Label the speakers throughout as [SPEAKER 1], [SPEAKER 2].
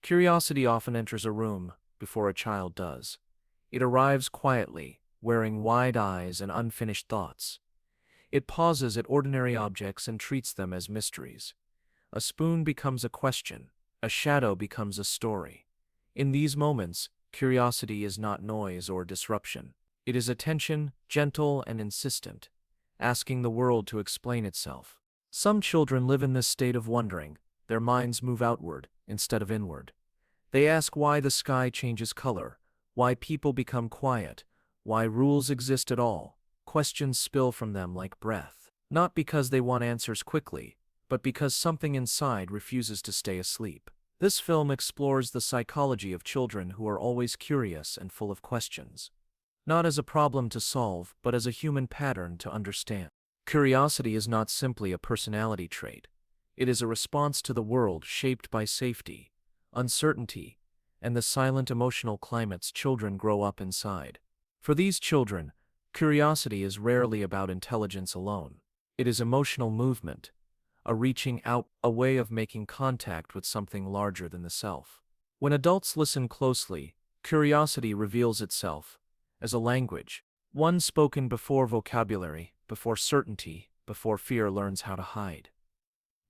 [SPEAKER 1] Curiosity often enters a room before a child does. It arrives quietly, wearing wide eyes and unfinished thoughts. It pauses at ordinary objects and treats them as mysteries. A spoon becomes a question, a shadow becomes a story. In these moments, curiosity is not noise or disruption. It is attention, gentle and insistent, asking the world to explain itself. Some children live in this state of wondering. Their minds move outward instead of inward. They ask why the sky changes color, why people become quiet, why rules exist at all. Questions spill from them like breath, not because they want answers quickly, but because something inside refuses to stay asleep. This film explores the psychology of children who are always curious and full of questions. Not as a problem to solve, but as a human pattern to understand. Curiosity is not simply a personality trait. It is a response to the world shaped by safety, uncertainty, and the silent emotional climates children grow up inside. For these children, curiosity is rarely about intelligence alone. It is emotional movement, a reaching out, a way of making contact with something larger than the self. When adults listen closely, curiosity reveals itself as a language, one spoken before vocabulary, before certainty, before fear learns how to hide.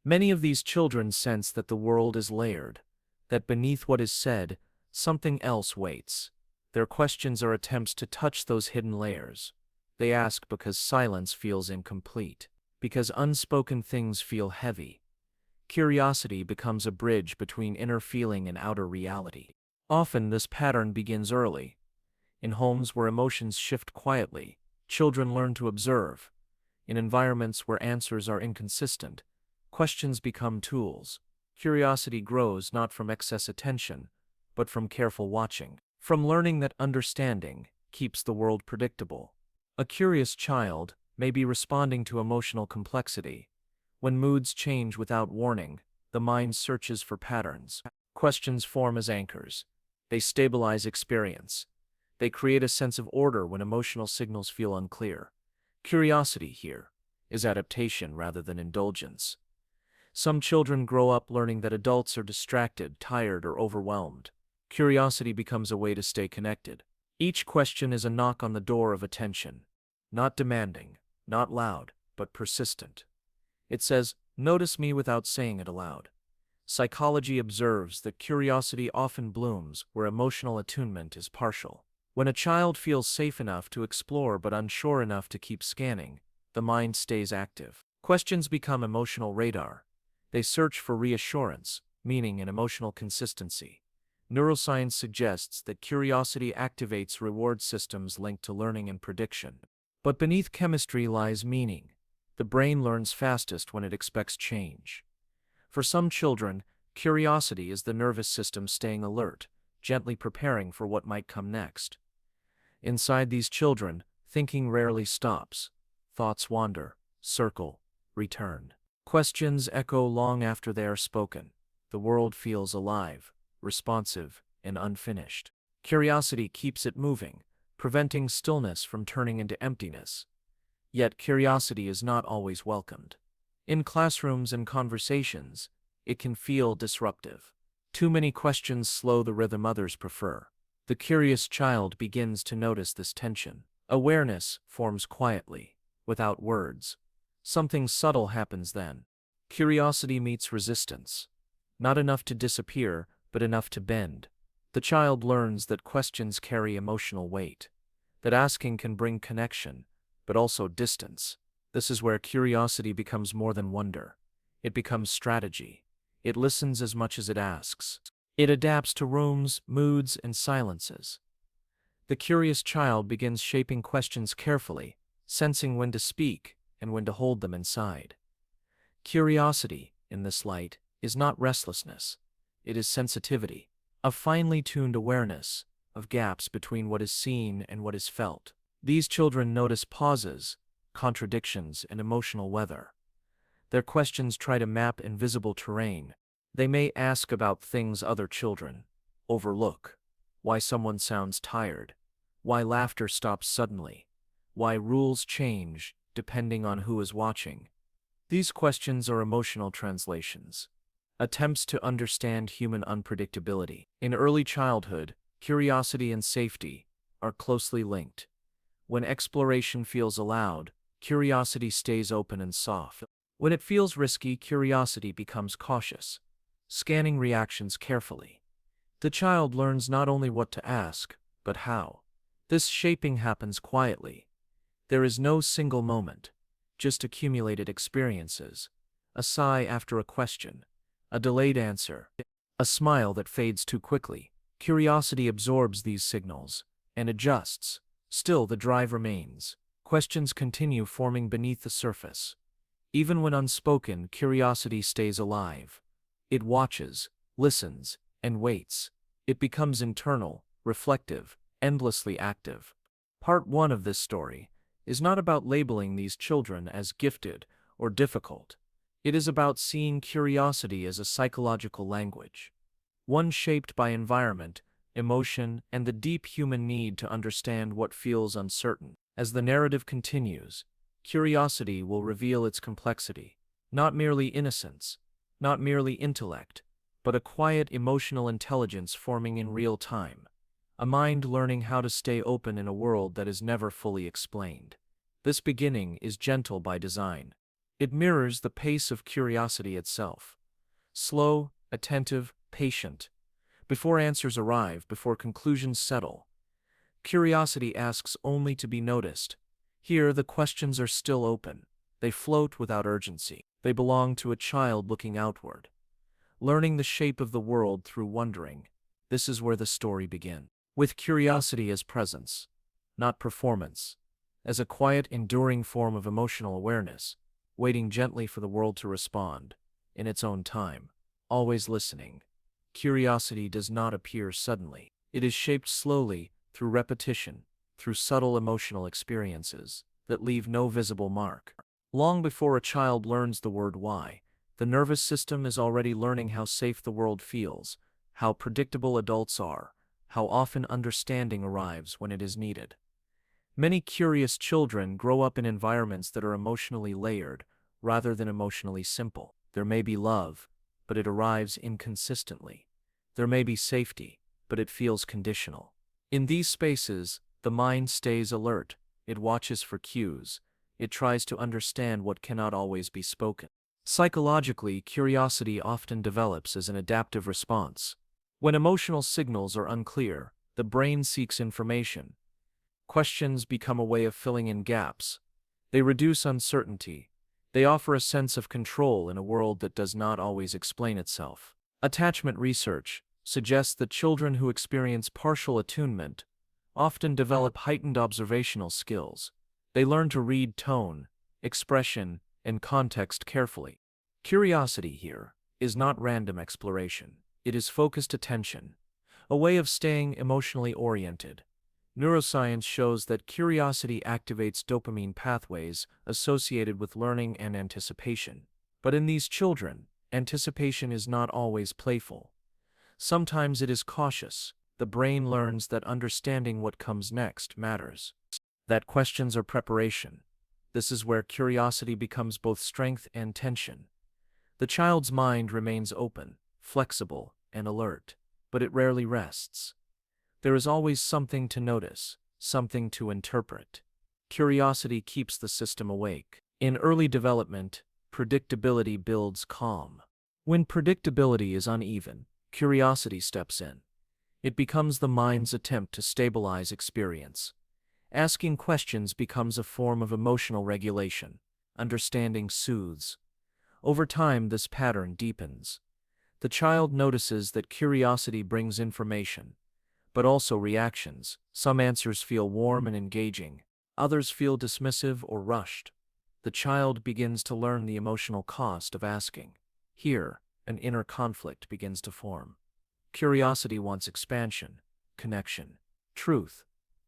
[SPEAKER 1] Many of these children sense that the world is layered, that beneath what is said, something else waits. Their questions are attempts to touch those hidden layers. They ask because silence feels incomplete, because unspoken things feel heavy. Curiosity becomes a bridge between inner feeling and outer reality. Often this pattern begins early. In homes where emotions shift quietly, children learn to observe. In environments where answers are inconsistent, questions become tools. Curiosity grows not from excess attention, but from careful watching, from learning that understanding keeps the world predictable. A curious child may be responding to emotional complexity. When moods change without warning, the mind searches for patterns. Questions form as anchors. They stabilize experience. They create a sense of order when emotional signals feel unclear. Curiosity here is adaptation rather than indulgence. Some children grow up learning that adults are distracted, tired, or overwhelmed. Curiosity becomes a way to stay connected. Each question is a knock on the door of attention. Not demanding, not loud, but persistent. It says, "Notice me," without saying it aloud. Psychology observes that curiosity often blooms where emotional attunement is partial. When a child feels safe enough to explore but unsure enough to keep scanning, the mind stays active. Questions become emotional radar. They search for reassurance, meaning, and emotional consistency. Neuroscience suggests that curiosity activates reward systems linked to learning and prediction. But beneath chemistry lies meaning. The brain learns fastest when it expects change. For some children, curiosity is the nervous system staying alert, gently preparing for what might come next. Inside these children, thinking rarely stops. Thoughts wander, circle, return. Questions echo long after they are spoken. The world feels alive, responsive, and unfinished. Curiosity keeps it moving, preventing stillness from turning into emptiness. Yet curiosity is not always welcomed. In classrooms and conversations, it can feel disruptive. Too many questions slow the rhythm others prefer. The curious child begins to notice this tension. Awareness forms quietly, without words. Something subtle happens then. Curiosity meets resistance. Not enough to disappear, but enough to bend. The child learns that questions carry emotional weight, that asking can bring connection, but also distance. This is where curiosity becomes more than wonder. It becomes strategy. It listens as much as it asks. It adapts to rooms, moods, and silences. The curious child begins shaping questions carefully, sensing when to speak and when to hold them inside. Curiosity, in this light, is not restlessness. It is sensitivity, a finely tuned awareness of gaps between what is seen and what is felt. These children notice pauses, contradictions, and emotional weather. Their questions try to map invisible terrain. They may ask about things other children overlook. Why someone sounds tired. Why laughter stops suddenly. Why rules change depending on who is watching. These questions are emotional translations. attempts to understand human unpredictability. In early childhood, curiosity and safety are closely linked. When exploration feels allowed, curiosity stays open and soft. When it feels risky, curiosity becomes cautious, scanning reactions carefully. The child learns not only what to ask, but how. This shaping happens quietly. There is no single moment, just accumulated experiences. A sigh after a question, a delayed answer, a smile that fades too quickly. Curiosity absorbs these signals and adjusts. Still, the drive remains. Questions continue forming beneath the surface. Even when unspoken, curiosity stays alive. It watches, listens, and waits. It becomes internal, reflective, endlessly active. Part 1 of this story is not about labeling these children as gifted or difficult. It is about seeing curiosity as a psychological language, one shaped by environment, emotion, and the deep human need to understand what feels uncertain. As the narrative continues, curiosity will reveal its complexity, not merely innocence, not merely intellect, but a quiet emotional intelligence forming in real time, a mind learning how to stay open in a world that is never fully explained. This beginning is gentle by design. It mirrors the pace of curiosity itself. Slow, attentive, patient. Before answers arrive, before conclusions settle, curiosity asks only to be noticed. Here, the questions are still open. They float without urgency. They belong to a child looking outward, learning the shape of the world through wondering. This is where the story begins. With curiosity as presence, not performance, as a quiet, enduring form of emotional awareness, waiting gently for the world to respond, in its own time, always listening. Curiosity does not appear suddenly. It is shaped slowly, through repetition, through subtle emotional experiences that leave no visible mark. Long before a child learns the word why, the nervous system is already learning how safe the world feels, how predictable adults are, how often understanding arrives when it is needed. Many curious children grow up in environments that are emotionally layered, rather than emotionally simple. There may be love, but it arrives inconsistently. There may be safety, but it feels conditional. In these spaces, the mind stays alert. It watches for cues. It tries to understand what cannot always be spoken. Psychologically, curiosity often develops as an adaptive response. When emotional signals are unclear, the brain seeks information. Questions become a way of filling in gaps. They reduce uncertainty. They offer a sense of control in a world that does not always explain itself. Attachment research suggests that children who experience partial attunement often develop heightened observational skills. They learn to read tone, expression, and context carefully. Curiosity here is not random exploration. It is focused attention, a way of staying emotionally oriented. Neuroscience shows that curiosity activates dopamine pathways associated with learning and anticipation. But in these children, anticipation is not always playful. Sometimes it is cautious. The brain learns that understanding what comes next matters, that questions are preparation. This is where curiosity becomes both strength and tension. The child's mind remains open, flexible, and alert, but it rarely rests. There is always something to notice, something to interpret. Curiosity keeps the system awake. In early development, predictability builds calm. When predictability is uneven, curiosity steps in. It becomes the mind's attempt to stabilize experience. Asking questions becomes a form of emotional regulation. Understanding soothes. Over time, this pattern deepens. The child notices that curiosity brings information, but also reactions. Some answers feel warm and engaging. Others feel dismissive or rushed. The child begins to learn the emotional cost of asking. Here, an inner conflict begins to form. Curiosity wants expansion, connection, truth,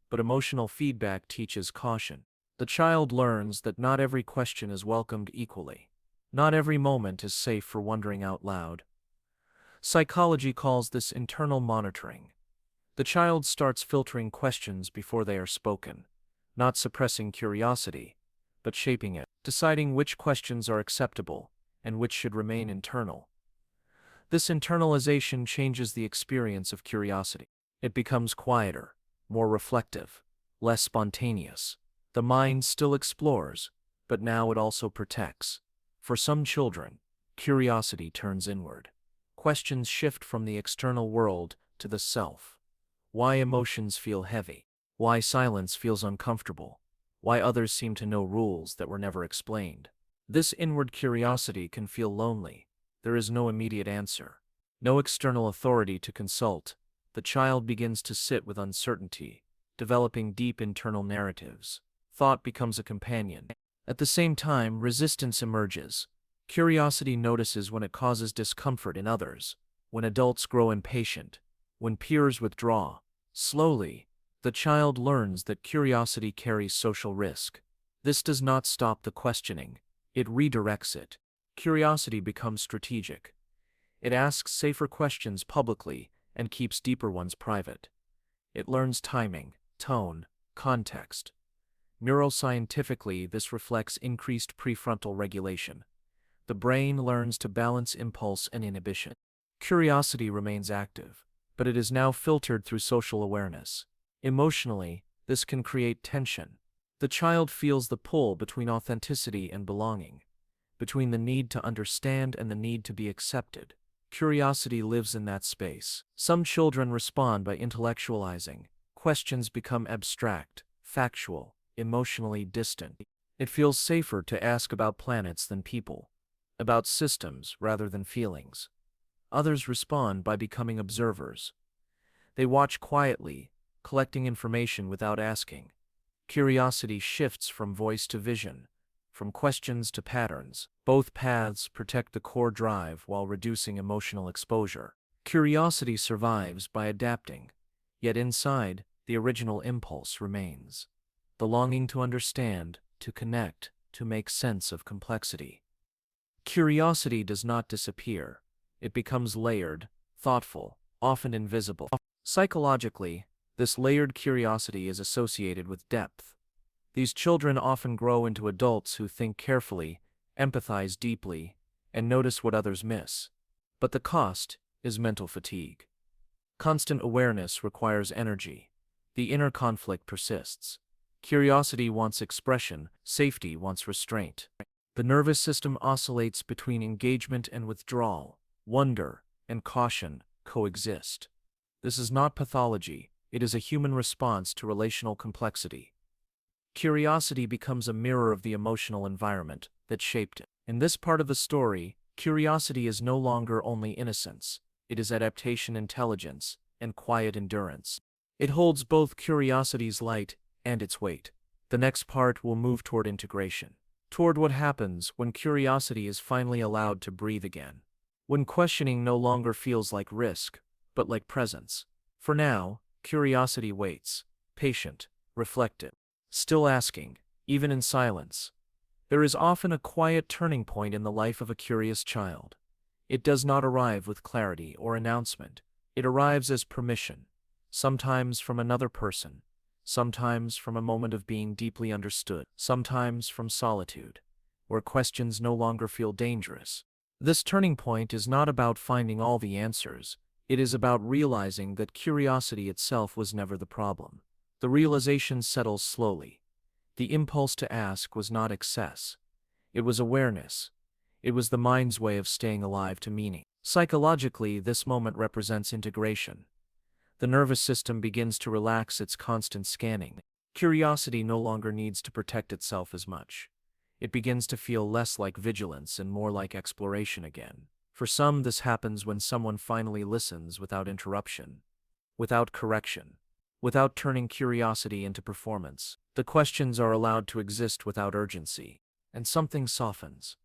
[SPEAKER 1] but emotional feedback teaches caution. The child learns that not every question is welcomed equally. Not every moment is safe for wondering out loud. Psychology calls this internal monitoring. The child starts filtering questions before they are spoken, not suppressing curiosity, but shaping it, deciding which questions are acceptable and which should remain internal. This internalization changes the experience of curiosity. It becomes quieter, more reflective, less spontaneous. The mind still explores, but now it also protects. For some children, curiosity turns inward. Questions shift from the external world to the self. Why emotions feel heavy, why silence feels uncomfortable, why others seem to know rules that were never explained. This inward curiosity can feel lonely. There is no immediate answer, no external authority to consult. The child begins to sit with uncertainty, developing deep internal narratives. Thought becomes a companion. At the same time, resistance emerges. Curiosity notices when it causes discomfort in others, when adults grow impatient, when peers withdraw. Slowly, the child learns that curiosity carries social risk. This does not stop the questioning, it redirects it. Curiosity becomes strategic. It asks safer questions publicly and keeps deeper ones private. It learns timing, tone, context. Neuroscientifically, this reflects increased prefrontal regulation. The brain learns to balance impulse and inhibition. Curiosity remains active, but it is now filtered through social awareness. Emotionally, this can create tension. The child feels the pull between authenticity and belonging, between the need to understand and the need to be accepted. Curiosity lives in that space. Some children respond by intellectualizing. Questions become abstract, factual, emotionally distant. It feels safer to ask about planets than people, about systems rather than feelings. Others respond by becoming observers. They watch quietly, collecting information without asking. Curiosity shifts from voice to vision, from questions to patterns. Both paths protect the core drive while reducing emotional exposure. Curiosity survives by adapting, yet inside, the original impulse remains. The longing to understand, to connect, to make sense of complexity. Curiosity does not disappear. It becomes layered, thoughtful, often invisible. Psychologically, this layered curiosity is associated with depth. These children often grow into adults who think carefully, empathize deeply, and notice what others miss. But the cost is mental fatigue. Constant awareness requires energy. The inner conflict persists. Curiosity wants expression, safety wants restraint. The nervous system oscillates between engagement and withdrawal. Wonder and caution coexist. This is not pathology, it is a human response to relational complexity. Curiosity becomes a mirror of the emotional environment that shaped it. In this part of the story, curiosity is no longer only innocence, it is adaptation intelligence and quiet endurance. It holds both curiosity's light and its weight. The next part will move toward integration, toward what happens when curiosity is finally allowed to breathe again. When questioning no longer feels like risk, but like presence. For now, curiosity waits, patient, reflective, still asking, even in silence. There is often a quiet turning point in the life of a curious child. It does not arrive with clarity or announcement. It arrives as permission, sometimes from another person, sometimes from a moment of being deeply understood, sometimes from solitude, where questions no longer feel dangerous. This turning point is not about finding all the answers, it is about realizing that curiosity itself was never the problem. The realization settles slowly. The impulse to ask was not excess. It was awareness. It was the mind's way of staying alive to meaning. Psychologically, this moment represents integration. The nervous system begins to relax its constant scanning. Curiosity no longer needs to protect itself as much. It begins to feel less like vigilance and more like exploration again. For some, this happens when someone finally listens without interruption, without correction, without turning curiosity into performance. The questions are allowed to exist without urgency, and something softens.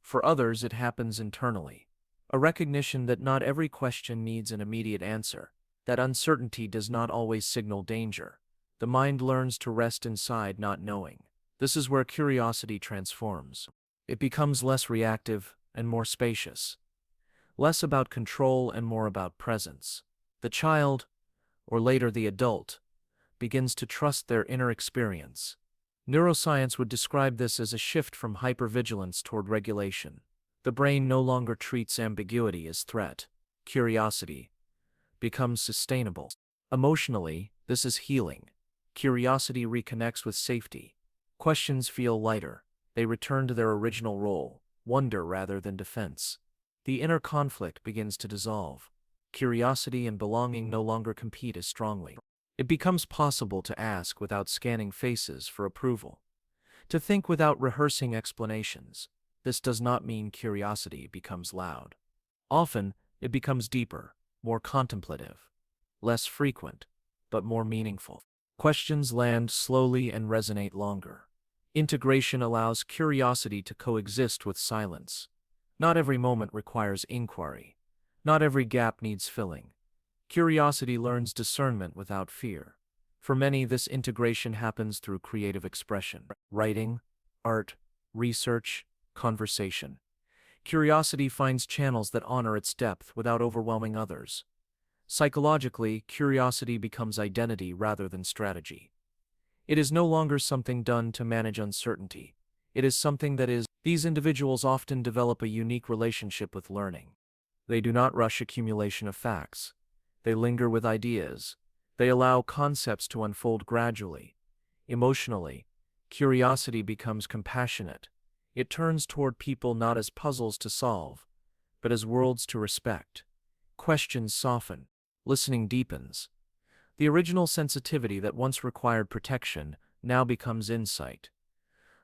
[SPEAKER 1] For others, it happens internally. A recognition that not every question needs an immediate answer, that uncertainty does not always signal danger. The mind learns to rest inside not knowing. This is where curiosity transforms. It becomes less reactive and more spacious, less about control and more about presence. The child, or later the adult, begins to trust their inner experience. Neuroscience would describe this as a shift from hypervigilance toward regulation. The brain no longer treats ambiguity as threat. Curiosity becomes sustainable. Emotionally, this is healing. Curiosity reconnects with safety. Questions feel lighter. They return to their original role, wonder rather than defense. The inner conflict begins to dissolve. Curiosity and belonging no longer compete as strongly. It becomes possible to ask without scanning faces for approval, to think without rehearsing explanations. This does not mean curiosity becomes loud. Often, it becomes deeper, more contemplative, less frequent, but more meaningful. Questions land slowly and resonate longer. Integration allows curiosity to coexist with silence. Not every moment requires inquiry. Not every gap needs filling. Curiosity learns discernment without fear. For many, this integration happens through creative expression, writing, art, research, conversation. Curiosity finds channels that honor its depth without overwhelming others. Psychologically, curiosity becomes identity rather than strategy. It is no longer something done to manage uncertainty. It is something that is. These individuals often develop a unique relationship with learning. They do not rush accumulation of facts. They linger with ideas. They allow concepts to unfold gradually. Emotionally, curiosity becomes compassionate. It turns toward people not as puzzles to solve, but as worlds to respect. Questions soften. Listening deepens. The original sensitivity that once required protection now becomes insight.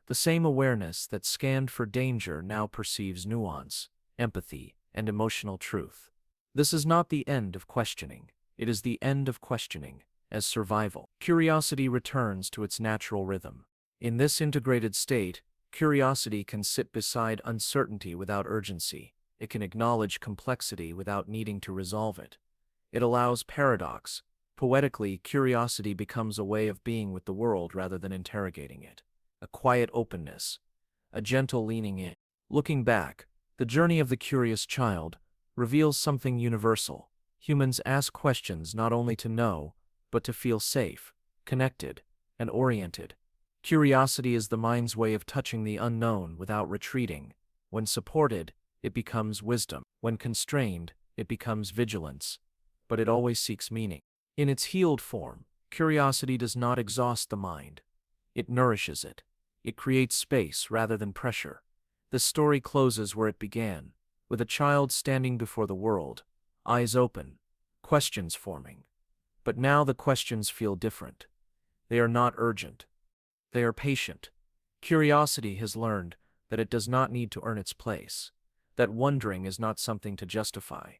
[SPEAKER 1] The same awareness that scanned for danger now perceives nuance, empathy, and emotional truth. This is not the end of questioning. It is the end of questioning as survival. Curiosity returns to its natural rhythm. In this integrated state, curiosity can sit beside uncertainty without urgency. It can acknowledge complexity without needing to resolve it. It allows paradox. Poetically, curiosity becomes a way of being with the world rather than interrogating it. A quiet openness, a gentle leaning in. Looking back, the journey of the curious child reveals something universal. Humans ask questions not only to know, but to feel safe, connected, and oriented. Curiosity is the mind's way of touching the unknown without retreating. When supported, it becomes wisdom. When constrained, it becomes vigilance. But it always seeks meaning. In its healed form, curiosity does not exhaust the mind. It nourishes it. It creates space rather than pressure. The story closes where it began, with a child standing before the world, eyes open, questions forming. But now the questions feel different. They are not urgent. They are patient. Curiosity has learned that it does not need to earn its place, that wondering is not something to justify.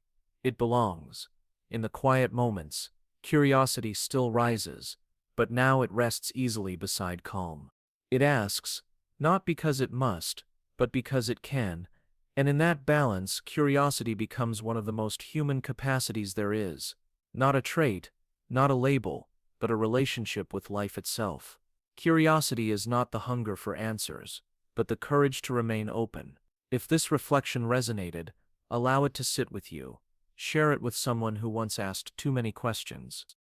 [SPEAKER 1] It belongs. In the quiet moments, curiosity still rises, but now it rests easily beside calm. It asks, not because it must, but because it can, and in that balance, curiosity becomes one of the most human capacities there is. Not a trait, not a label, but a relationship with life itself. Curiosity is not the hunger for answers, but the courage to remain open. If this reflection resonated, allow it to sit with you. Share it with someone who once asked too many questions.